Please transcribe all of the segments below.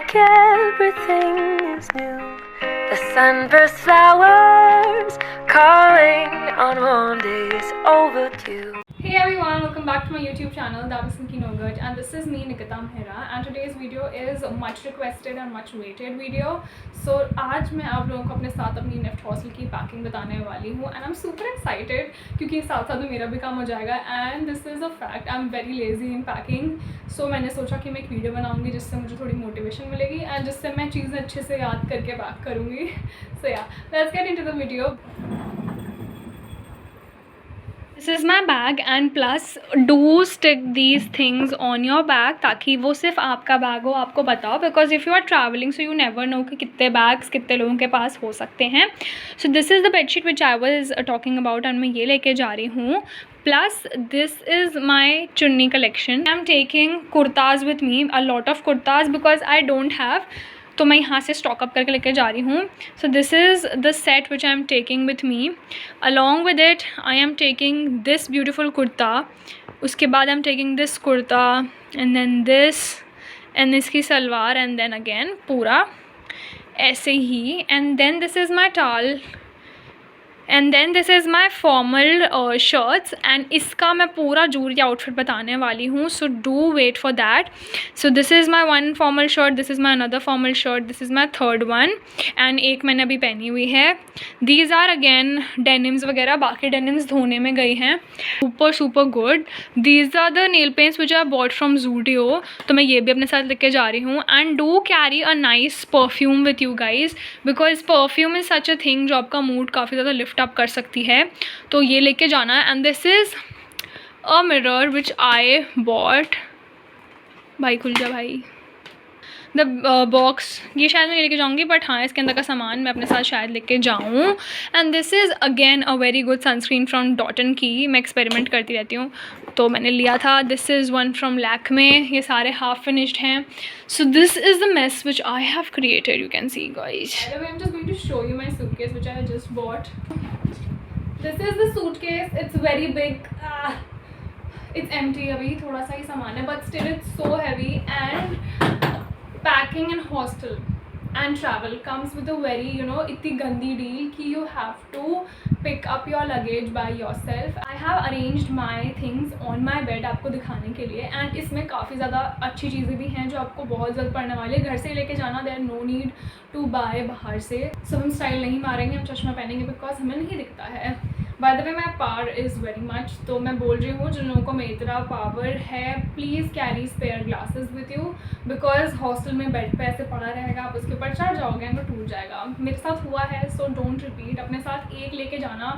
like everything is new. The sunburst flowers calling on warm days overdue. Hey everyone, welcome back to my YouTube channel that is Nikki Nogut, and this is me Nikita Mehra, and today's video is much requested and much waited video. So आज मैं आप लोगों को अपने साथ अपनी NEFT hostel की packing बताने वाली हूँ, and I'm super excited क्योंकि साथ साथ में मेरा भी काम हो जाएगा. And this is a fact, I'm very lazy in packing. So मैंने सोचा कि मैं एक वीडियो बनाऊँगी जिससे मुझे थोड़ी मोटिवेशन मिलेगी and जिससे मैं चीज़ें अच्छे से याद करके पैक करूँगी. So yeah, let's get into the video. This is my bag and plus do stick these things on your bag ताकि वो सिर्फ आपका बैग हो, आपको बताओ, because if you are traveling so you never know कि कितने बैग्स कितने लोगों के पास हो सकते हैं. So this is the bedsheet which I was talking about and मैं ये लेके जा रही हूँ. Plus this is my chunni collection. I am taking kurtas with me, a lot of kurtas because I don't have. तो मैं यहाँ से स्टॉक अप करके लेकर जा रही हूँ. So this is the set which I am taking with me. Along with it I am taking this beautiful kurta. उसके बाद I am taking this kurta and then this and इसकी सलवार एंड देन अगेन पूरा ऐसे ही. And then this is my towel and then this is my formal shirts and इसका मैं पूरा जूरी आउटफिट बताने वाली हूँ. So do wait for that. So this is my one formal shirt, this is my another formal shirt, this is my third one and एक मैंने अभी पहनी हुई है. दीज आर अगेन डेनिम्स वगैरह, बाकी डेनिम्स धोने में गई हैं. Super good. These are the nail paints which I bought from Zudio. तो मैं ये भी अपने साथ लेके जा रही हूँ. And do carry a nice perfume with you guys because perfume is such a thing जो आपका मूड काफ़ी ज़्यादा लिफ्ट अप कर सकती है. तो ये लेके जाना है. And this is a mirror which I bot. भाई खुल जा भाई. द बॉक्स ये शायद मैं लेके जाऊँगी बट हाँ इसके अंदर का सामान मैं अपने साथ शायद लेके जाऊँ. And this is again a very good sunscreen from Dottin की. मैं एक्सपेरिमेंट करती रहती हूँ तो मैंने लिया था. This is one from Lakme. ये सारे हाफ फिनिश्ड हैं. So this is the mess which I have created. You can see guys. I am just going to show you my suitcase which I just bought. This is the suitcase. It's very big. It's empty. अभी थोड़ा सा ही सामान है but still it's so heavy. And packing in hostel and travel comes with a very इतनी गंदी deal कि you have to pick up your luggage by yourself. I have arranged my things on my bed आपको दिखाने के लिए. And इसमें काफ़ी ज़्यादा अच्छी चीज़ें भी हैं जो आपको बहुत ज़रूरत पड़ने वाली है. घर से लेके जाना, there no need to buy बाहर से. सो हम स्टाइल नहीं मारेंगे, हम चश्मा पहनेंगे बिकॉज हमें नहीं दिखता है. By the way my power is very much. तो मैं बोल रही हूँ जिन लोगों को मेरी तरह पावर है please carry spare glasses with you because hostel में बेड पे ऐसे पड़ा रहेगा, आप उसके ऊपर चढ़ जाओगे एंड वो टूट जाएगा. मेरे साथ हुआ है. So don't repeat. अपने साथ एक लेके जाना,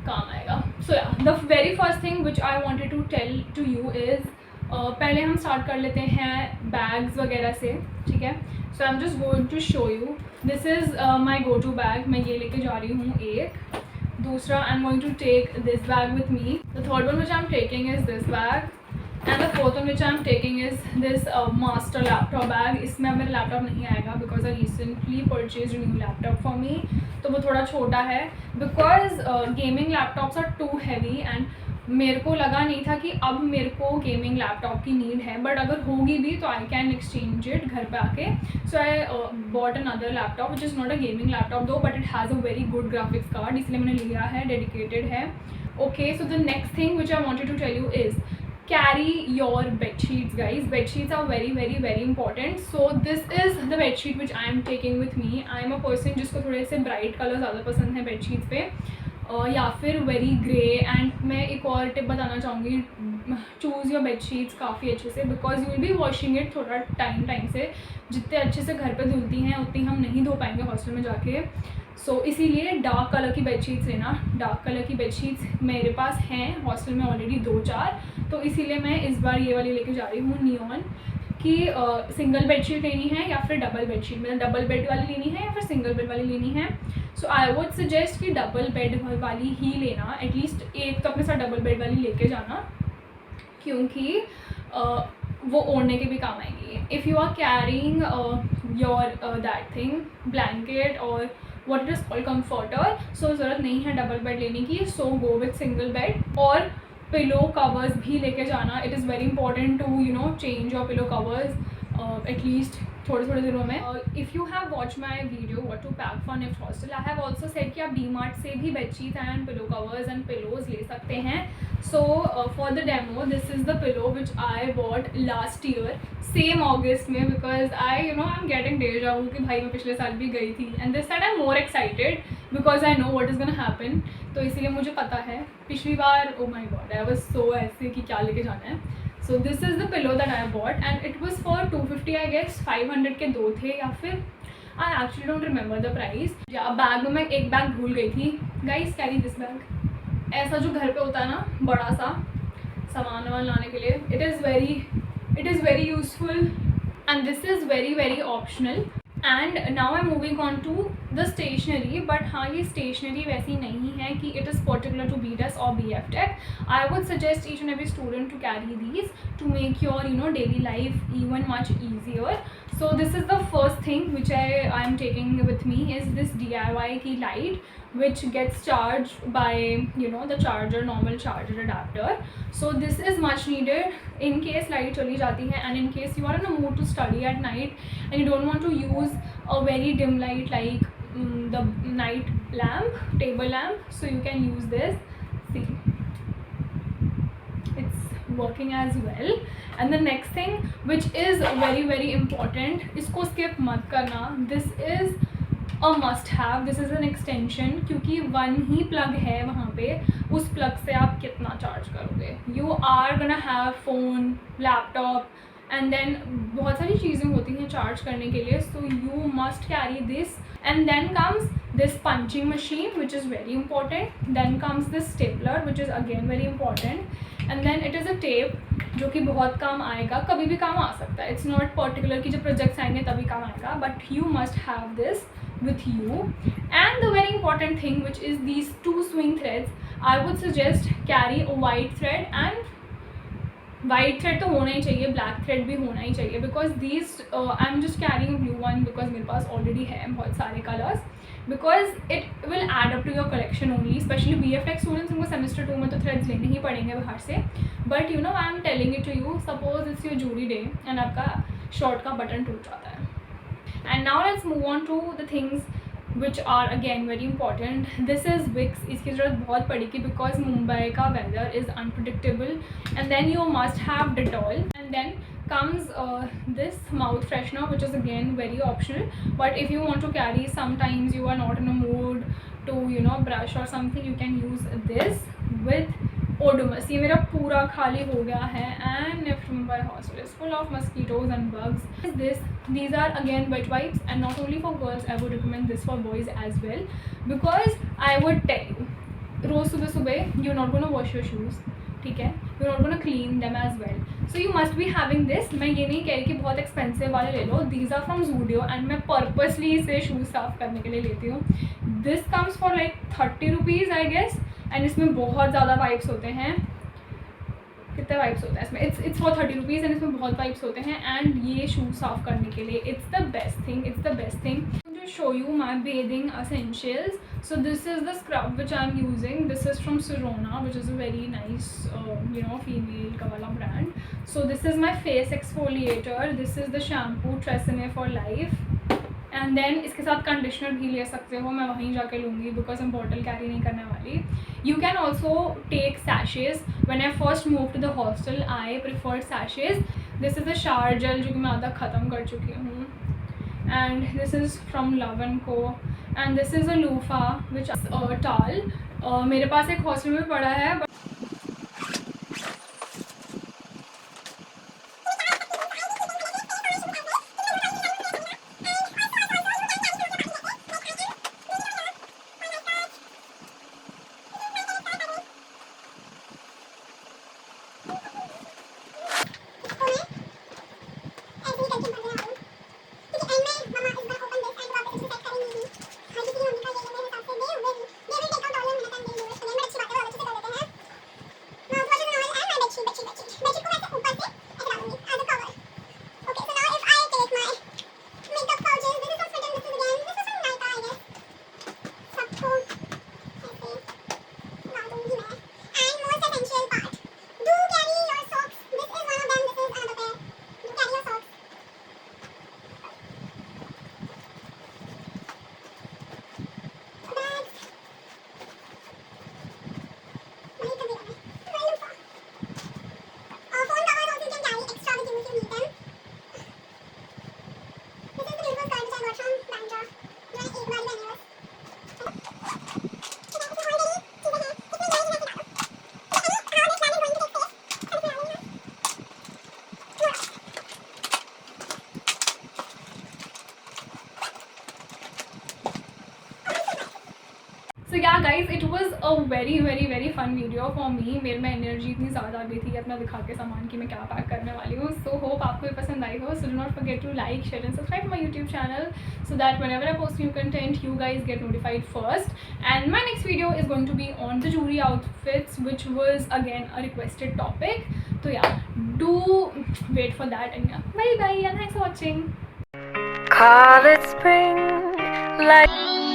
काम आएगा. So ya the very first thing which I wanted to tell to you is पहले हम स्टार्ट कर लेते हैं बैग्स वगैरह से. ठीक है. So I am just going to show you. This is my go to bag. मैं ये लेके जा रही हूँ एक. दूसरा I am going to take this bag with me. The third one which I am taking is this bag and the fourth one which I am taking is this master laptop bag. इसमें अब मेरा laptop नहीं आएगा because I recently purchase new laptop for me. तो वो थोड़ा छोटा है because gaming laptops are too heavy and मेरे को लगा नहीं था कि अब मेरे को गेमिंग लैपटॉप की नीड है. बट अगर होगी भी तो आई कैन एक्सचेंज इट घर पे आके. So I bought another laptop which is not a gaming laptop though but it has a very good graphics card, इसलिए मैंने लिया है. डेडिकेटेड है. Okay. So the next thing which I wanted to tell you is carry your bed sheets guys. Bed sheets are very important. So this is the bed sheet which I am taking with me. I am a person जिसको थोड़े से bright color ज़्यादा पसंद है bed sheets पे या फिर very grey. And मैं एक और टिप बताना चाहूँगी. चूज़ योर बेड शीट्स काफ़ी अच्छे से because you will be washing it थोड़ा टाइम से. जितने अच्छे से घर पे धुलती हैं उतनी हम नहीं धो पाएंगे हॉस्टल में जाके. सो इसीलिए डार्क कलर की बेड शीट्स लेना. डार्क कलर की बेड शीट्स मेरे पास हैं हॉस्टल में ऑलरेडी 2-4. तो इसीलिए मैं इस बार ये वाली लेके जा रही हूँ नियॉन कि सिंगल बेडशीट लेनी है या फिर डबल बेडशीट. मतलब डबल बेड वाली लेनी है या फिर सिंगल बेड वाली लेनी है. सो आई वुड सजेस्ट कि डबल बेड वाली ही लेना. एटलीस्ट एक तो अपने साथ डबल बेड वाली लेके जाना क्योंकि वो ओढ़ने के भी काम आएंगी. If you are carrying your that thing blanket और what it is called comforter, so ज़रूरत नहीं है डबल बेड लेने की. So go with single bed. और पिलो कवर्स भी लेके जाना. It is very important to change your pillow covers. At least थोड़े थोड़े दिनों में. If you have watch my video what to pack for NIFT hostel, I have also said कि आप डी मार्ट से भी bedsheet and pillow covers and pillows ले सकते हैं. So for the demo this is the pillow which I bot last year same August में, because I am getting डेजा वू कि भाई मैं पिछले साल भी गई थी. And this side I am more excited because I know what is gonna happen. तो इसीलिए मुझे पता है. पिछली बार ओ माई गॉड आई वाज सो ऐसे कि क्या लेके जाना है. So this is the pillow that I bought and it was for 250 I guess. 500 के दो थे या फिर I actually don't remember the price. या बैग में मैं एक बैग भूल गई थी. Guys carry this bag. ऐसा जो घर पे होता है ना बड़ा सा सामान वामान लाने के लिए. It is very useful and this is very optional. And now I moving on to the stationery. But हाँ ये स्टेशनरी वैसी नहीं है कि it is particular to BDES और BF-Tech. I would suggest each and every student to carry these to make your daily life even much easier. So this is the first thing which I am taking with me is this DIY key light which gets charged by the charger, normal charger adapter. So this is much needed in case light चली जाती है and in case you are in a mood to study at night and you don't want to use a very dim light like the night lamp, table lamp. So you can use this. See, it's working as well. And the next thing which is very important, इसको skip मत करना. This is a must have. This is an extension क्योंकि one ही plug है वहाँ पे. उस plug से आप कितना चार्ज करोगे. You are gonna have phone, laptop and then बहुत सारी चीज़ें होती हैं चार्ज करने के लिए. So you must carry this. And then comes this punching machine which is very important. Then comes this stapler which is again very important. And then it is a tape जो कि बहुत काम आएगा. कभी भी काम आ सकता है. It's not particular कि जब प्रोजेक्ट्स आएंगे तभी काम आएगा. But you must have this with you. And the very important thing which is these two swing threads. I would suggest carry a white thread and white thread तो होना ही चाहिए, black thread भी होना ही चाहिए because these I'm just carrying a blue one because मेरे पास already है बहुत सारे colors. Because it will add up to your collection only, especially BF-Tech students. उनको semester 2 में तो threads लेने ही पड़ेंगे बाहर से. But I am telling it to you. Suppose it's your jewelry day and आपका short का button टूट जाता है. And now let's move on to the things which are again very important. This is Vicks. इसकी ज़रूरत बहुत पड़ेगी because Mumbai का weather is unpredictable. And then you must have Dettol. And then comes this mouth freshener which is again very optional. But if you want to carry, sometimes you are not in a mood to brush or something, you can use this with Odomus. ये मेरा पूरा खाली हो गया है. And Nift Mumbai hostel is full of mosquitoes and bugs. These are again wet wipes and not only for girls. I would recommend this for boys as well because I would tell you रोज़ सुबह सुबह you're not gonna wash your shoes. ठीक है, you're not gonna clean them as well. So you must be having this. मैं ये नहीं कह रही कि बहुत एक्सपेंसिव वाले ले लो. These are from Zudio and मैं पर्पसली इसे शूज़ साफ़ करने के लिए लेती हूँ. This comes for like 30 rupees I guess. And इसमें बहुत ज़्यादा वाइप्स होते हैं. कितने वाइप्स होते हैं इसमें? इट्स फॉर 30 रुपीज़ एंड इसमें बहुत वाइप्स होते हैं. एंड ये शूज़ साफ़ करने के लिए it's the best thing. To show you my bathing essentials. So this is the scrub which I'm using. This is from Sirona, which is a very nice female का वाला brand. So this is my face exfoliator. This is the shampoo Tresemme for Life. And then इसके साथ conditioner भी ले सकते हो. मैं वहीं जाके लूँगी बिकॉज हम बॉटल कैरी नहीं करने वाली. You can also take सैशेज़. When I first move to the hostel I preferred सैशेज़. This is the shower gel जो कि मैं आधा ख़त्म कर चुकी हूँ. And this is from love and को. And this is a loofah विच टाल. मेरे पास एक हॉस्टल में पड़ा है. So yeah guys, it was a very fun video for me. मेरे में एनर्जी इतनी ज़्यादा आ गई थी अपना दिखा के सामान कि मैं क्या पैक करने वाली हूँ. So hope आपको ये पसंद आई हो. So do not forget to like, share and subscribe to my YouTube channel so that whenever I post new content you guys get notified first. And my next video is going to be on the jewelry outfits, which was again a requested topic. So yeah, do wait for that. And yeah, bye and thanks for watching. Call it spring, like